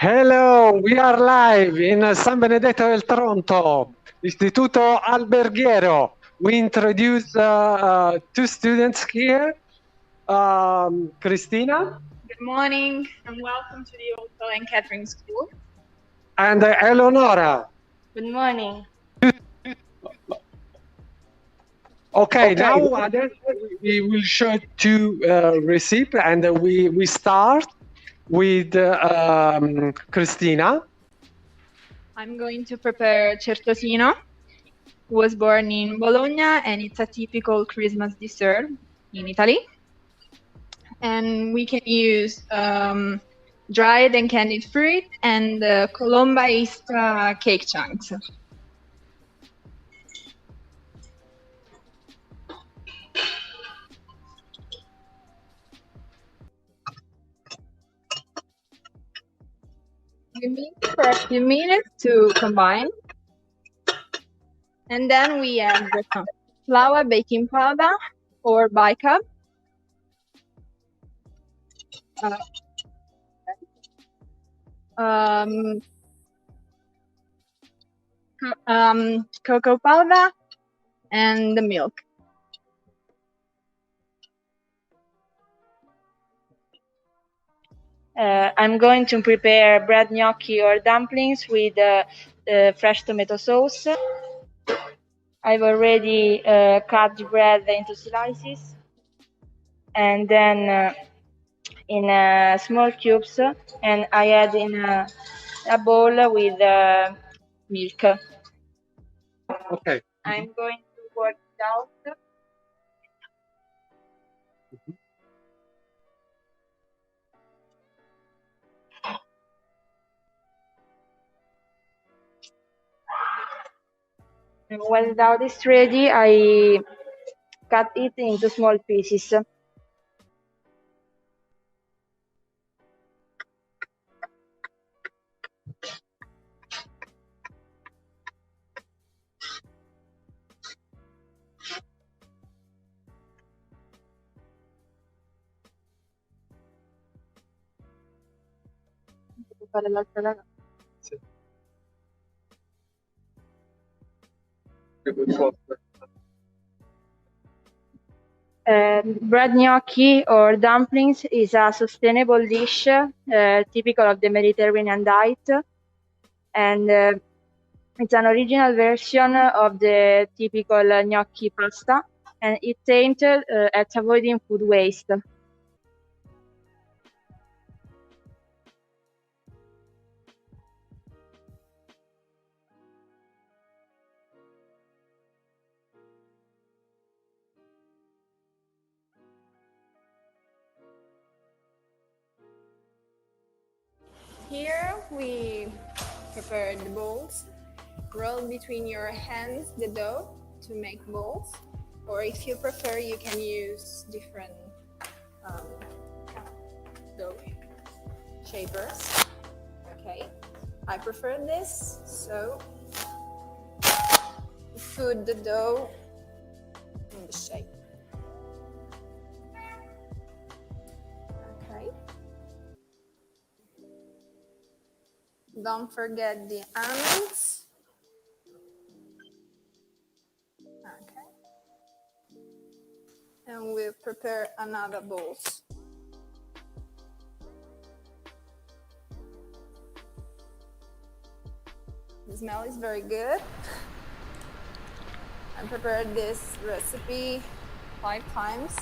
Hello, we are live in San Benedetto del Tronto, Istituto Alberghiero. We introduce two students here, Cristina Good morning and welcome to the Hotel and Catering School. and Eleonora. Good morning. Okay, now we will show two recipes and we start with Cristina. I'm going to prepare certosino. Was born in Bologna and it's a typical Christmas dessert in Italy. And we can use dried and candied fruit and colomba-based cake chunks. We mix for a few minutes to combine. And then we add flour, baking powder, or bicarb. Cocoa powder and the milk. I'm going to prepare bread gnocchi or dumplings with fresh tomato sauce. I've already cut the bread into slices and then in small cubes, and I add in a bowl with milk. Okay. I'm going to work it out. And when the dough is ready, I cut it into small pieces. Bread gnocchi or dumplings is a sustainable dish typical of the Mediterranean diet, and it's an original version of the typical gnocchi pasta, and it's aimed at avoiding food waste. Here we prepare the balls. Roll between your hands the dough to make balls, or if you prefer, you can use different dough shapers. Okay, I prefer this, so put the dough in the shape. Okay. Don't forget the almonds. Okay. And we'll prepare another balls. The smell is very good. I prepared this recipe 5 times.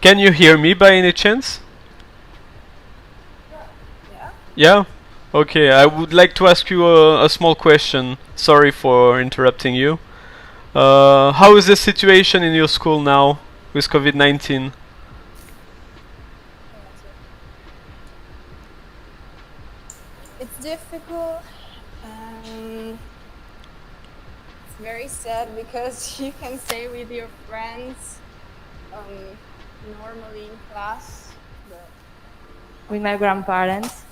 Can you hear me by any chance? Yeah? Okay, I would like to ask you a small question. Sorry for interrupting you. How is the situation in your school now with COVID-19? It's difficult and it's very sad because you can stay with your friends normally in class, but With my grandparents,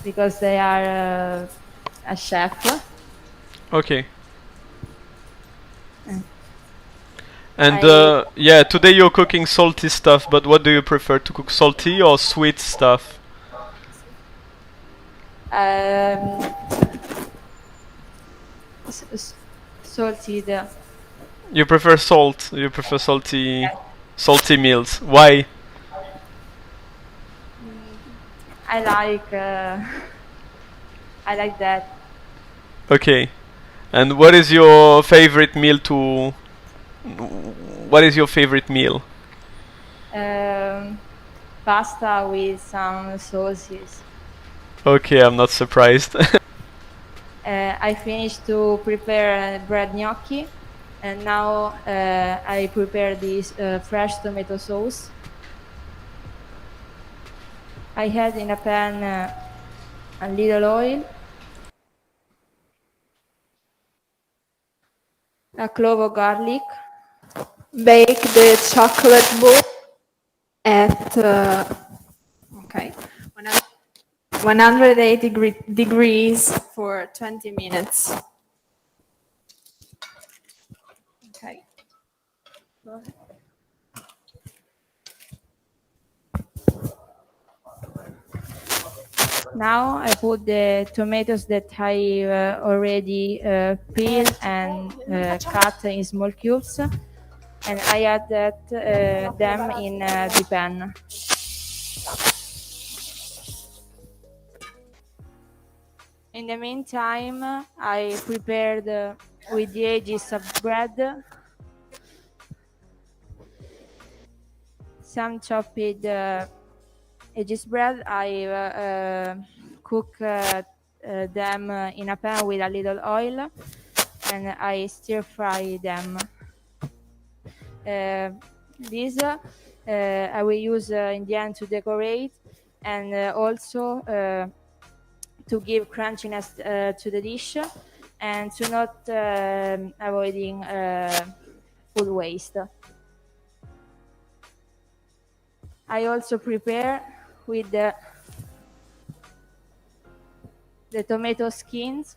because they are a chef. Okay. And yeah, today you're cooking salty stuff, but what do you prefer, to cook salty or sweet stuff? Salted. You prefer salt. You prefer salty meals. Why? I like I like that. Okay. And what is your favorite meal to? What is your favorite meal? Pasta with some sauces. Okay, I'm not surprised. I finished to prepare bread gnocchi, and now I prepare this fresh tomato sauce. I had in a pan a little oil, a clove of garlic. Bake the chocolate ball at 180 degrees for 20 minutes. Okay. Now I put the tomatoes that I already peeled and cut in small cubes, and I add them in the pan. In the meantime, I prepared with the edges of bread some chopped edges bread. I cook them in a pan with a little oil, and I stir fry them. These I will use in the end to decorate, and also to give crunchiness to the dish, and to not avoiding food waste. I also prepare with the tomato skins,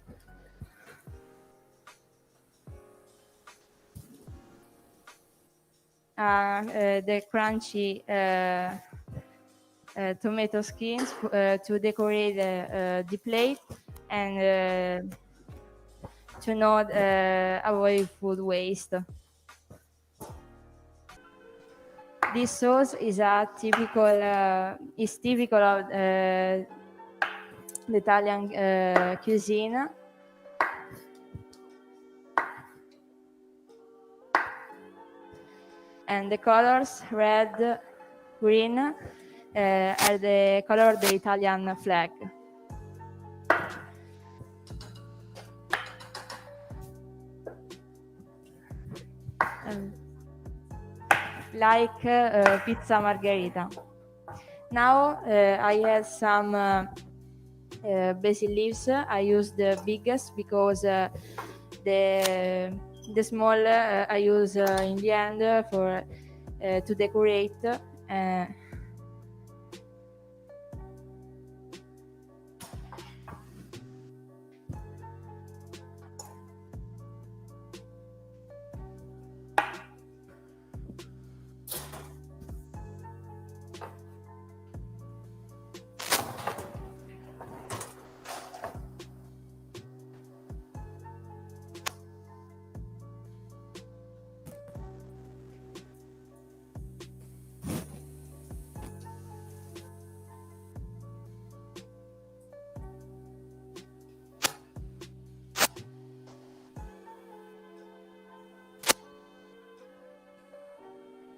the crunchy tomato skins to decorate the plate, and to not avoid food waste. This sauce is typical of the Italian cuisine. And the colors red, green are the color of the Italian flag. Like pizza margherita. Now I add some basil leaves. I use the biggest because the small I use in the end for to decorate.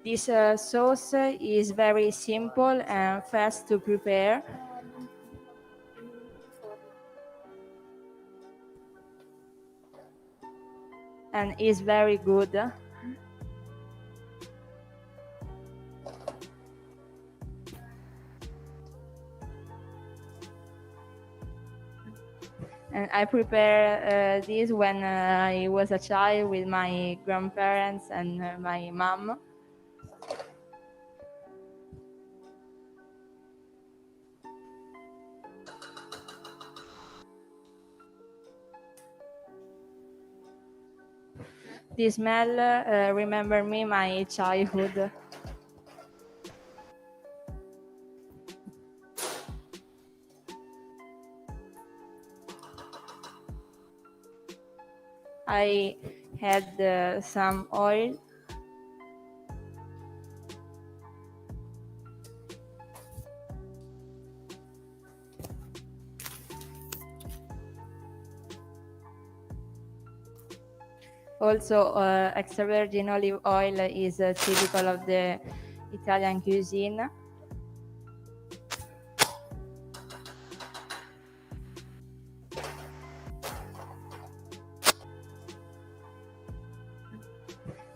This sauce is very simple and fast to prepare. And is very good. And I prepare this when I was a child with my grandparents and my mom. The smell remember me my childhood. I had some oil. Also, extra virgin olive oil is typical of the Italian cuisine.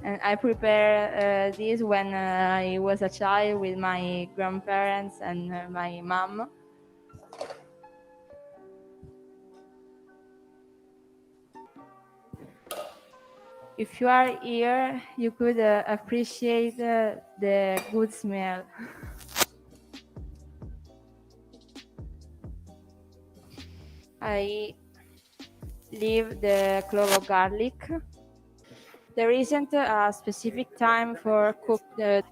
And I prepared this when I was a child with my grandparents and my mom. If you are here, you could appreciate the good smell. I leave the clove of garlic. There isn't a specific time for cook the.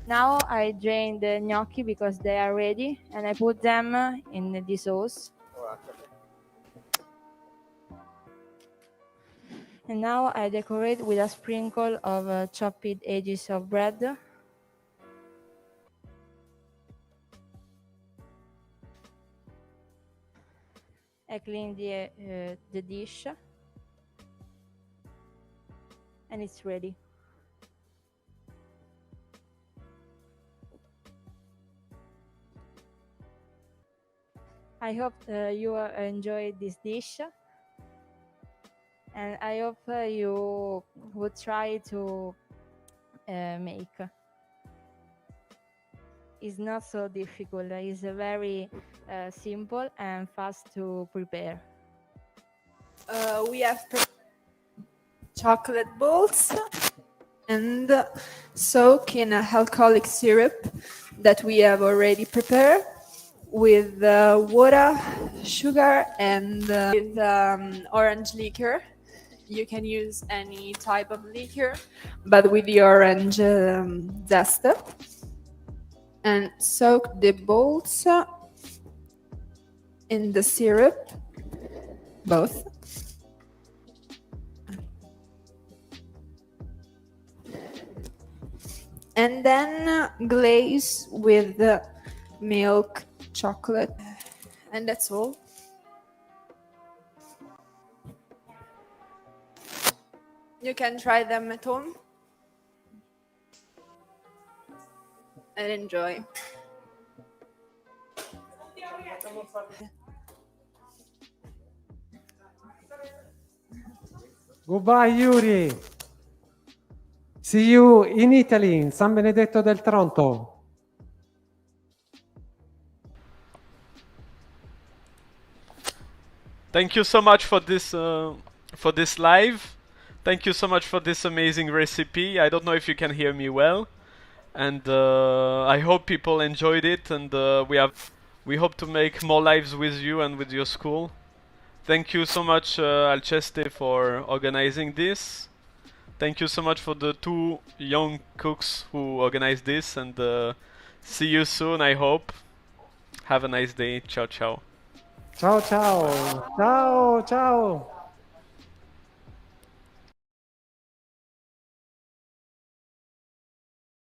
Now I drain the gnocchi because they are ready, and I put them in the sauce. And now I decorate with a sprinkle of chopped edges of bread. I clean the dish, and it's ready. I hope you enjoyed this dish, and I hope you would try to make. It's not so difficult. It's very simple and fast to prepare. We have chocolate balls and soak in an alcoholic syrup that we have already prepared with water, sugar, and with orange liquor. You can use any type of liquor, but with the orange zest. And soak the balls in the syrup, both. And then glaze with milk, chocolate, and that's all. You can try them at home and enjoy. Goodbye, Yuri. See you in Italy, in San Benedetto del Tronto. Thank you so much for this live. Thank you so much for this amazing recipe. I don't know if you can hear me well, and I hope people enjoyed it. And we hope to make more lives with you and with your school. Thank you so much, Alceste, for organizing this. Thank you so much for the 2 young cooks who organized this, and see you soon, I hope. Have a nice day. Ciao, ciao. Ciao, ciao. Ciao, ciao.